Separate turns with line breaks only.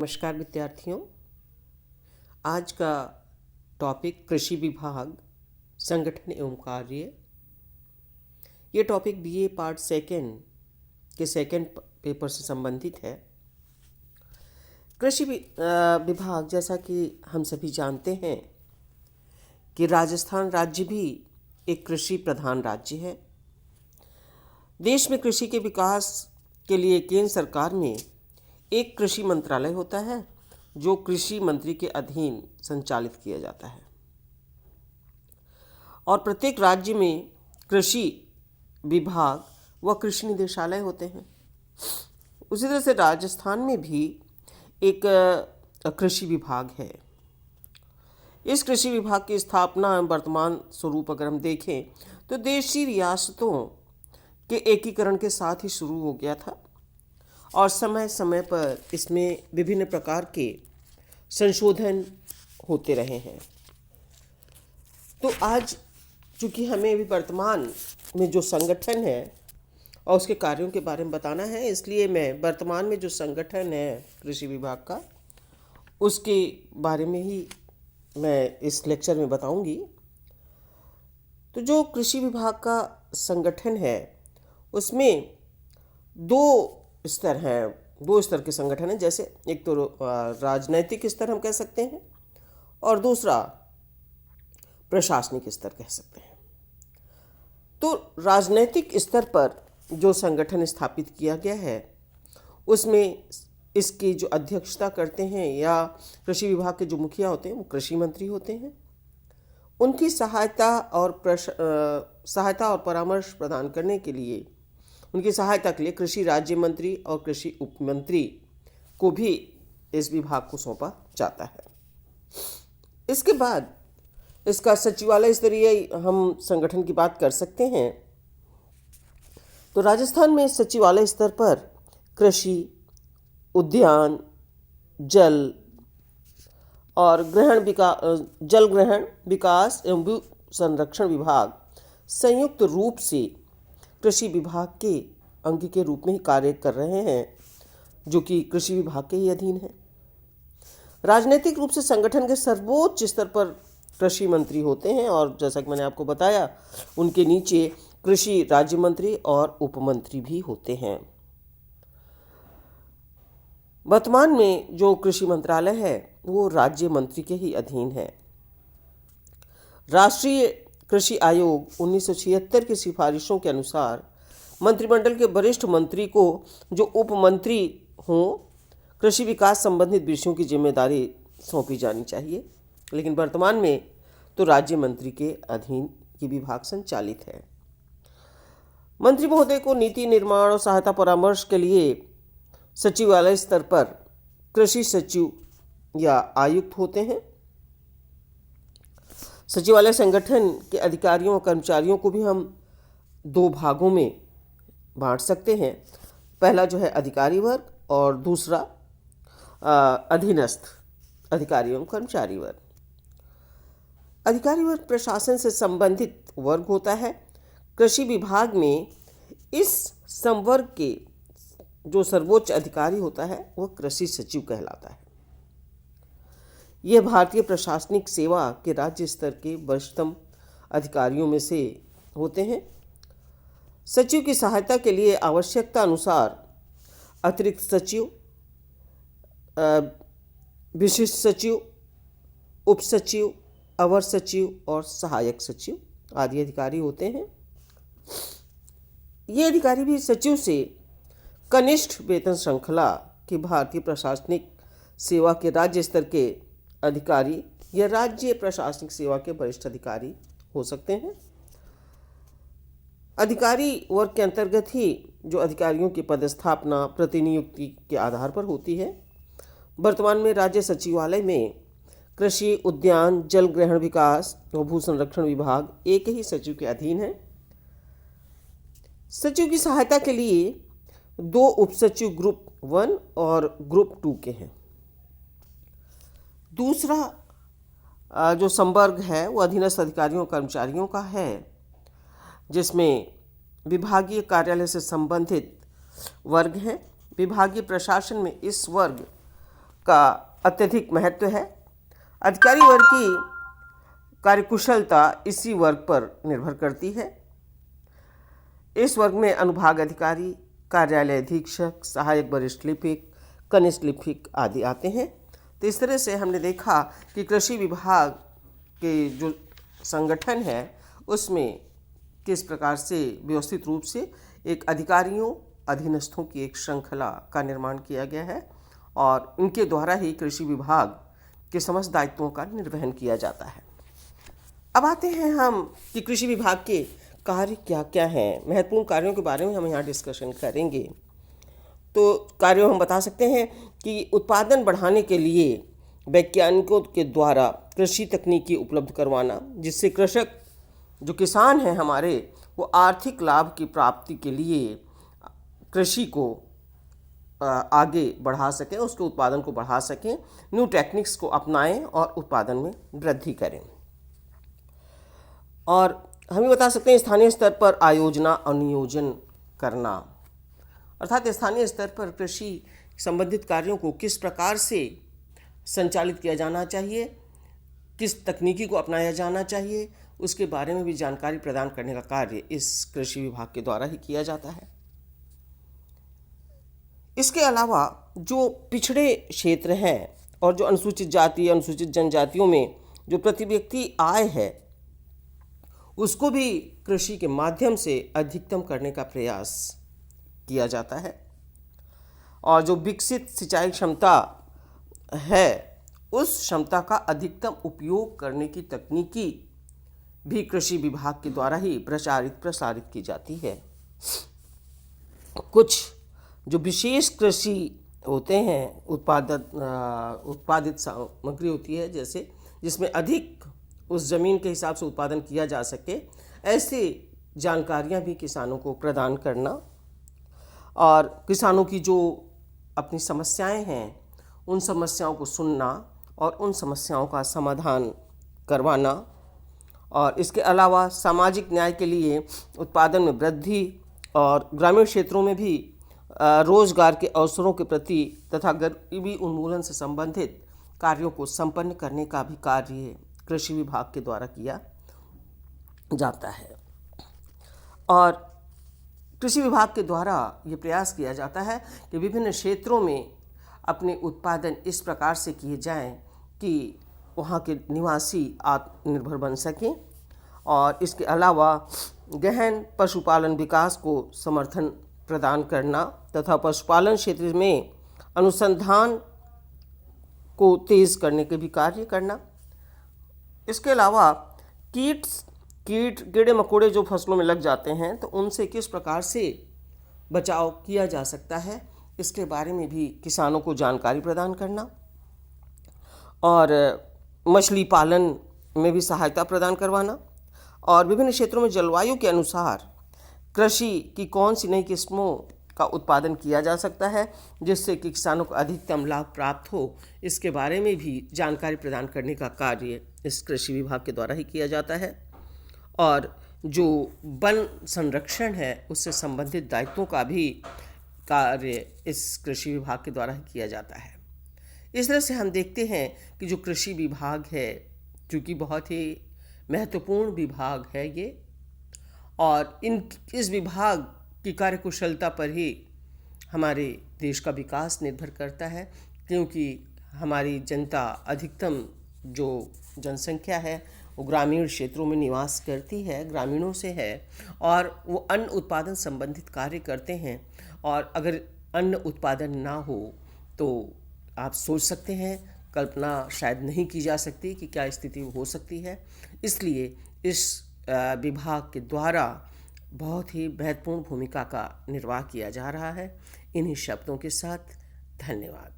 नमस्कार विद्यार्थियों। आज का टॉपिक कृषि विभाग संगठन एवं कार्य। ये टॉपिक बीए पार्ट सेकेंड के सेकेंड पेपर से संबंधित है। कृषि विभाग, जैसा कि हम सभी जानते हैं कि राजस्थान राज्य भी एक कृषि प्रधान राज्य है। देश में कृषि के विकास के लिए केंद्र सरकार में एक कृषि मंत्रालय होता है जो कृषि मंत्री के अधीन संचालित किया जाता है, और प्रत्येक राज्य में कृषि विभाग व कृषि निदेशालय होते हैं। उसी तरह से राजस्थान में भी एक कृषि विभाग है। इस कृषि विभाग की स्थापना वर्तमान स्वरूप अगर हम देखें तो देशी रियासतों के एकीकरण के साथ ही शुरू हो गया था, और समय समय पर इसमें विभिन्न प्रकार के संशोधन होते रहे हैं। तो आज चूँकि हमें अभी वर्तमान में जो संगठन है और उसके कार्यों के बारे में बताना है, इसलिए मैं वर्तमान में जो संगठन है कृषि विभाग का, उसके बारे में ही मैं इस लेक्चर में बताऊंगी। तो जो कृषि विभाग का संगठन है उसमें दो स्तर के संगठन हैं। जैसे एक तो राजनैतिक स्तर हम कह सकते हैं और दूसरा प्रशासनिक स्तर कह सकते हैं। तो राजनैतिक स्तर पर जो संगठन स्थापित किया गया है उसमें इसकी जो अध्यक्षता करते हैं या कृषि विभाग के जो मुखिया होते हैं वो कृषि मंत्री होते हैं। उनकी सहायता और परामर्श प्रदान करने के लिए, उनकी सहायता के लिए कृषि राज्य मंत्री और कृषि उपमंत्री को भी इस विभाग को सौंपा जाता है। इसके बाद इसका सचिवालय स्तरीय हम संगठन की बात कर सकते हैं। तो राजस्थान में सचिवालय स्तर पर कृषि, उद्यान, जल ग्रहण विकास एवं भू संरक्षण विभाग संयुक्त रूप से कृषि विभाग के अंग के रूप में ही कार्य कर रहे हैं, जो कि कृषि विभाग के ही अधीन है। राजनीतिक रूप से संगठन के सर्वोच्च स्तर पर कृषि मंत्री होते हैं, और जैसा कि मैंने आपको बताया उनके नीचे कृषि राज्य मंत्री और उपमंत्री भी होते हैं। वर्तमान में जो कृषि मंत्रालय है वो राज्य मंत्री के ही अधीन है। राष्ट्रीय कृषि आयोग 1976 की सिफारिशों के अनुसार मंत्रिमंडल के वरिष्ठ मंत्री को जो उपमंत्री हों कृषि विकास संबंधित विषयों की जिम्मेदारी सौंपी जानी चाहिए, लेकिन वर्तमान में तो राज्य मंत्री के अधीन ये विभाग संचालित है। मंत्री महोदय को नीति निर्माण और सहायता परामर्श के लिए सचिवालय स्तर पर कृषि सचिव या आयुक्त होते हैं। सचिवालय संगठन के अधिकारियों और कर्मचारियों को भी हम दो भागों में बांट सकते हैं। पहला जो है अधिकारी वर्ग और दूसरा अधीनस्थ अधिकारी एवं कर्मचारी वर्ग। अधिकारी वर्ग प्रशासन से संबंधित वर्ग होता है। कृषि विभाग में इस संवर्ग के जो सर्वोच्च अधिकारी होता है वह कृषि सचिव कहलाता है। यह भारतीय प्रशासनिक सेवा के राज्य स्तर के वरिष्ठतम अधिकारियों में से होते हैं। सचिव की सहायता के लिए आवश्यकता अनुसार अतिरिक्त सचिव, विशिष्ट सचिव, उप सचिव, अवर सचिव और सहायक सचिव आदि अधिकारी होते हैं। ये अधिकारी भी सचिव से कनिष्ठ वेतन श्रृंखला की भारतीय प्रशासनिक सेवा के राज्य स्तर के अधिकारी या राज्य प्रशासनिक सेवा के वरिष्ठ अधिकारी हो सकते हैं। अधिकारी वर्ग के अंतर्गत ही जो अधिकारियों की पदस्थापना प्रतिनियुक्ति के आधार पर होती है। वर्तमान में राज्य सचिवालय में कृषि, उद्यान, जल ग्रहण विकास और भू संरक्षण विभाग एक ही सचिव के अधीन है। सचिव की सहायता के लिए दो उपसचिव ग्रुप 1 और ग्रुप 2 के हैं। दूसरा जो संवर्ग है वो अधीनस्थ अधिकारियों और कर्मचारियों का है, जिसमें विभागीय कार्यालय से संबंधित वर्ग हैं। विभागीय प्रशासन में इस वर्ग का अत्यधिक महत्व है। अधिकारी वर्ग की कार्यकुशलता इसी वर्ग पर निर्भर करती है। इस वर्ग में अनुभाग अधिकारी, कार्यालय अधीक्षक, सहायक वरिष्ठ लिपिक, कनिष्ठ लिपिक आदि आते हैं। तो इस तरह से हमने देखा कि कृषि विभाग के जो संगठन है उसमें किस प्रकार से व्यवस्थित रूप से एक अधिकारियों अधीनस्थों की एक श्रृंखला का निर्माण किया गया है और इनके द्वारा ही कृषि विभाग के समस्त दायित्वों का निर्वहन किया जाता है। अब आते हैं हम कि कृषि विभाग के कार्य क्या क्या हैं। महत्वपूर्ण कार्यों के बारे में हम यहाँ डिस्कशन करेंगे। तो कार्यों हम बता सकते हैं कि उत्पादन बढ़ाने के लिए वैज्ञानिकों के द्वारा कृषि तकनीकी उपलब्ध करवाना, जिससे कृषक जो किसान हैं हमारे वो आर्थिक लाभ की प्राप्ति के लिए कृषि को आगे बढ़ा सकें, उसके उत्पादन को बढ़ा सकें, न्यू टेक्निक्स को अपनाएं और उत्पादन में वृद्धि करें। और हम ये बता सकते हैं स्थानीय स्तर पर आयोजना और नियोजन करना, अर्थात स्थानीय स्तर पर कृषि संबंधित कार्यों को किस प्रकार से संचालित किया जाना चाहिए, किस तकनीकी को अपनाया जाना चाहिए, उसके बारे में भी जानकारी प्रदान करने का कार्य इस कृषि विभाग के द्वारा ही किया जाता है। इसके अलावा जो पिछड़े क्षेत्र हैं और जो अनुसूचित जाति, अनुसूचित जनजातियों में जो प्रति व्यक्ति आय है उसको भी कृषि के माध्यम से अधिकतम करने का प्रयास किया जाता है। और जो विकसित सिंचाई क्षमता है उस क्षमता का अधिकतम उपयोग करने की तकनीकी भी कृषि विभाग के द्वारा ही प्रसारित की जाती है। कुछ जो विशेष कृषि होते हैं, उत्पादित सामग्री होती है, जैसे जिसमें अधिक उस ज़मीन के हिसाब से उत्पादन किया जा सके, ऐसी जानकारियां भी किसानों को प्रदान करना और किसानों की जो अपनी समस्याएं हैं उन समस्याओं को सुनना और उन समस्याओं का समाधान करवाना। और इसके अलावा सामाजिक न्याय के लिए उत्पादन में वृद्धि और ग्रामीण क्षेत्रों में भी रोजगार के अवसरों के प्रति तथा गरीबी उन्मूलन से संबंधित कार्यों को संपन्न करने का भी कार्य कृषि विभाग के द्वारा किया जाता है। और कृषि विभाग के द्वारा ये प्रयास किया जाता है कि विभिन्न क्षेत्रों में अपने उत्पादन इस प्रकार से किए जाएं कि वहाँ के निवासी आत्मनिर्भर बन सकें। और इसके अलावा गहन पशुपालन विकास को समर्थन प्रदान करना तथा पशुपालन क्षेत्र में अनुसंधान को तेज करने के भी कार्य करना। इसके अलावा कीड़े मकोड़े जो फसलों में लग जाते हैं तो उनसे किस प्रकार से बचाव किया जा सकता है, इसके बारे में भी किसानों को जानकारी प्रदान करना। और मछली पालन में भी सहायता प्रदान करवाना। और विभिन्न क्षेत्रों में जलवायु के अनुसार कृषि की कौन सी नई किस्मों का उत्पादन किया जा सकता है जिससे कि किसानों को अधिकतम लाभ प्राप्त हो, इसके बारे में भी जानकारी प्रदान करने का कार्य इस कृषि विभाग के द्वारा ही किया जाता है। और जो वन संरक्षण है उससे संबंधित दायित्वों का भी कार्य इस कृषि विभाग के द्वारा ही किया जाता है। इस तरह से हम देखते हैं कि जो कृषि विभाग है, चूँकि बहुत ही महत्वपूर्ण विभाग है ये, और इस विभाग की कार्यकुशलता पर ही हमारे देश का विकास निर्भर करता है, क्योंकि हमारी जनता अधिकतम जो जनसंख्या है वो ग्रामीण क्षेत्रों में निवास करती है, ग्रामीणों से है, और वो अन्न उत्पादन संबंधित कार्य करते हैं। और अगर अन्न उत्पादन ना हो तो आप सोच सकते हैं, कल्पना शायद नहीं की जा सकती कि क्या स्थिति हो सकती है। इसलिए इस विभाग के द्वारा बहुत ही महत्वपूर्ण भूमिका का निर्वाह किया जा रहा है। इन्हीं शब्दों के साथ धन्यवाद।